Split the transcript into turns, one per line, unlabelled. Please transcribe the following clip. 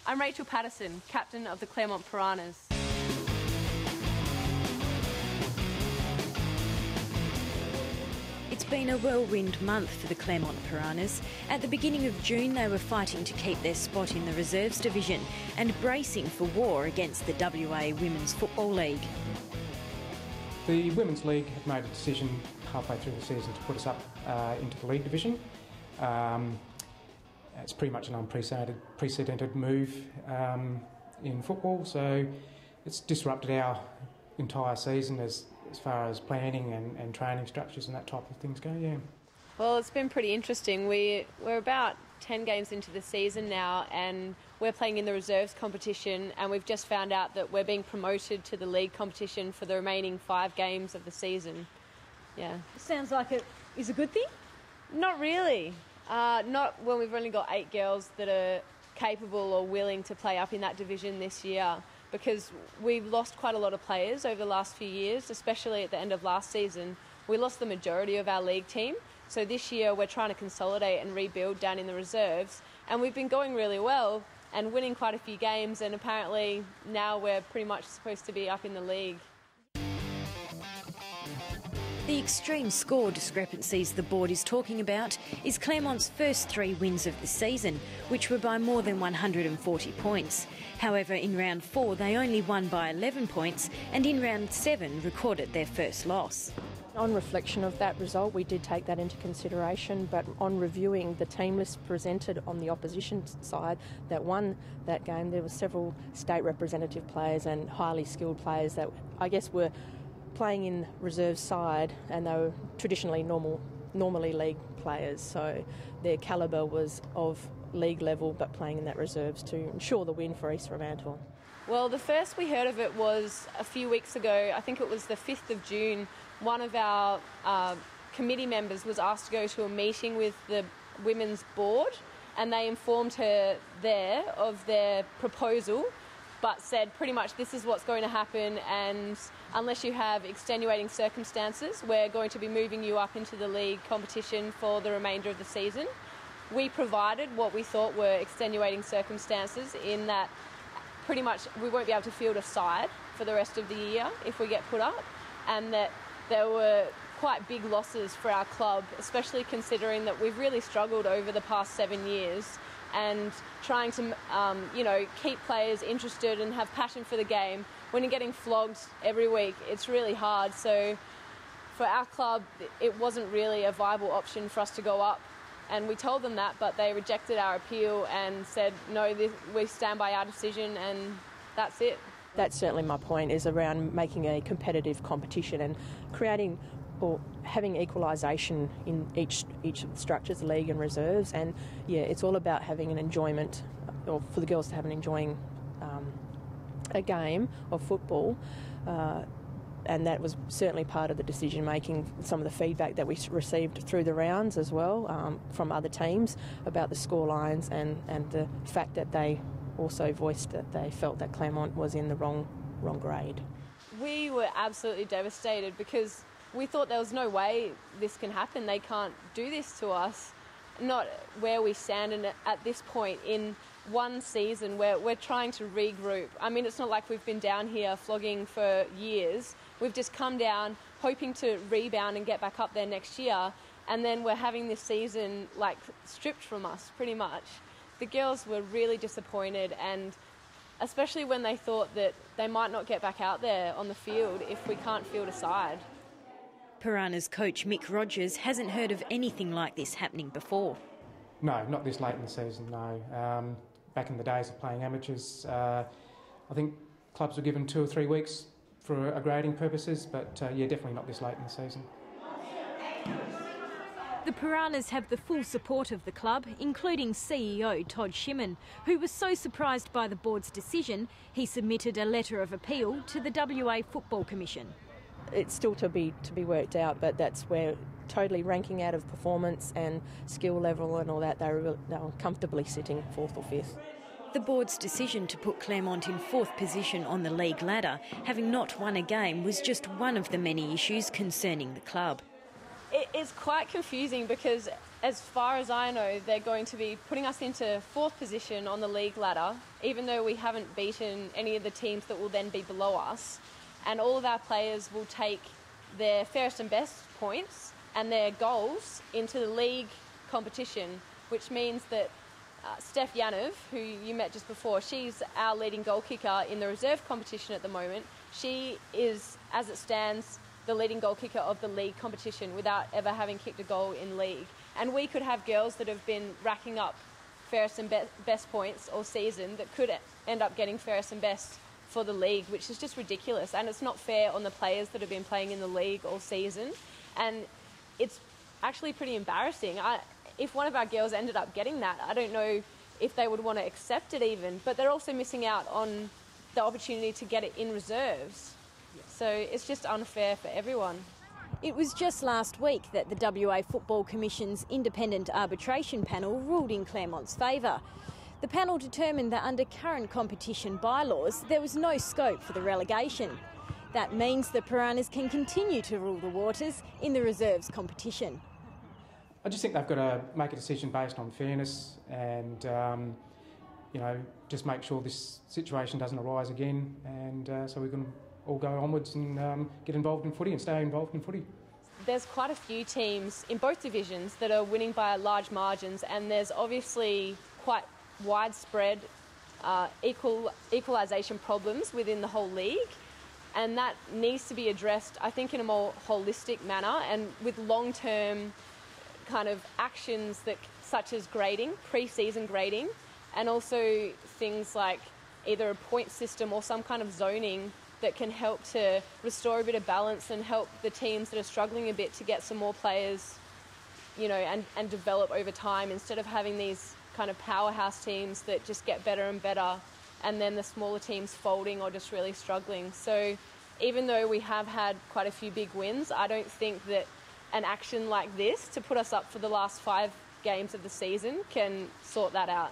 I'm Rachel Patterson, captain of the Claremont Piranhas.
It's been a whirlwind month for the Claremont Piranhas. At the beginning of June, they were fighting to keep their spot in the reserves division and bracing for war against the WA Women's Football League.
The Women's League had made a decision halfway through the season to put us up into the league division. It's pretty much an unprecedented move in football, so it's disrupted our entire season as far as planning and training structures and that type of things go, yeah.
Well, it's been pretty interesting. We're about 10 games into the season now, and we're playing in the reserves competition, and we've just found out that we're being promoted to the league competition for the remaining 5 games of the season. Yeah.
Sounds like it is a good thing?
Not really. Not when we've only got 8 girls that are capable or willing to play up in that division this year, because we've lost quite a lot of players over the last few years, especially at the end of last season. We lost the majority of our league team, so this year we're trying to consolidate and rebuild down in the reserves, and we've been going really well and winning quite a few games, and apparently now we're pretty much supposed to be up in the league.
The extreme score discrepancies the board is talking about is Claremont's first 3 wins of the season, which were by more than 140 points. However, in round 4 they only won by 11 points, and in round 7 recorded their first loss.
On reflection of that result, we did take that into consideration, but on reviewing the team list presented on the opposition side that won that game, there were several state representative players and highly skilled players that I guess were playing in reserve side, and they were traditionally normally league players, so their calibre was of league level but playing in that reserves to ensure the win for East Fremantle.
Well, the first we heard of it was a few weeks ago. I think it was the 5th of June. One of our committee members was asked to go to a meeting with the women's board, and they informed her there of their proposal, but said pretty much this is what's going to happen, and unless you have extenuating circumstances, we're going to be moving you up into the league competition for the remainder of the season. We provided what we thought were extenuating circumstances in that pretty much we won't be able to field a side for the rest of the year if we get put up, and that there were quite big losses for our club, especially considering that we've really struggled over the past 7 years, and trying to keep players interested and have passion for the game. When you're getting flogged every week, it's really hard. So for our club, it wasn't really a viable option for us to go up, and we told them that, but they rejected our appeal and said no, we stand by our decision, and that's it.
That's certainly my point, is around making a competitive competition and creating or having equalisation in each of the structures, league and reserves. And yeah, it's all about having an enjoyment, or for the girls to have an enjoying a game of football, and that was certainly part of the decision making. Some of the feedback that we received through the rounds as well, from other teams about the score lines, and the fact that they also voiced that they felt that Claremont was in the wrong grade.
We were absolutely devastated because we thought there was no way this can happen. They can't do this to us. Not where we stand, and at this point in one season where we're trying to regroup. I mean, it's not like we've been down here flogging for years. We've just come down hoping to rebound and get back up there next year, and then we're having this season stripped from us pretty much. The girls were really disappointed, and especially when they thought that they might not get back out there on the field if we can't field a side.
Piranha's coach Mick Rogers hasn't heard of anything like this happening before.
No, not this late in the season, no. Back in the days of playing amateurs, I think clubs were given 2 or 3 weeks for a grading purposes, but definitely not this late in the season.
The Piranhas have the full support of the club, including CEO Todd Shimon, who was so surprised by the board's decision, he submitted a letter of appeal to the WA Football Commission.
It's still to be worked out, but that's where totally ranking out of performance and skill level and all that, they were comfortably sitting 4th or 5th.
The board's decision to put Claremont in 4th position on the league ladder, having not won a game, was just one of the many issues concerning the club.
It's quite confusing because, as far as I know, they're going to be putting us into 4th position on the league ladder, even though we haven't beaten any of the teams that will then be below us. And all of our players will take their fairest and best points and their goals into the league competition, which means that Steph Yanov, who you met just before, she's our leading goal kicker in the reserve competition at the moment. She is, as it stands, the leading goal kicker of the league competition without ever having kicked a goal in league. And we could have girls that have been racking up fairest and best points all season that could end up getting fairest and best for the league, which is just ridiculous. And it's not fair on the players that have been playing in the league all season. And it's actually pretty embarrassing. If one of our girls ended up getting that, I don't know if they would want to accept it even, but they're also missing out on the opportunity to get it in reserves. So it's just unfair for everyone.
It was just last week that the WA Football Commission's independent arbitration panel ruled in Claremont's favour. The panel determined that under current competition bylaws, there was no scope for the relegation. That means the Piranhas can continue to rule the waters in the reserves competition.
I just think they've got to make a decision based on fairness and, just make sure this situation doesn't arise again, and so we can all go onwards and get involved in footy and stay involved in footy.
There's quite a few teams in both divisions that are winning by large margins, and there's obviously quite widespread equalisation problems within the whole league, and that needs to be addressed, I think, in a more holistic manner and with long-term kind of actions such as grading, pre-season grading, and also things like either a point system or some kind of zoning that can help to restore a bit of balance and help the teams that are struggling a bit to get some more players, and develop over time, instead of having these kind of powerhouse teams that just get better and better and then the smaller teams folding or just really struggling. So even though we have had quite a few big wins, I don't think that an action like this to put us up for the last 5 games of the season can sort that out.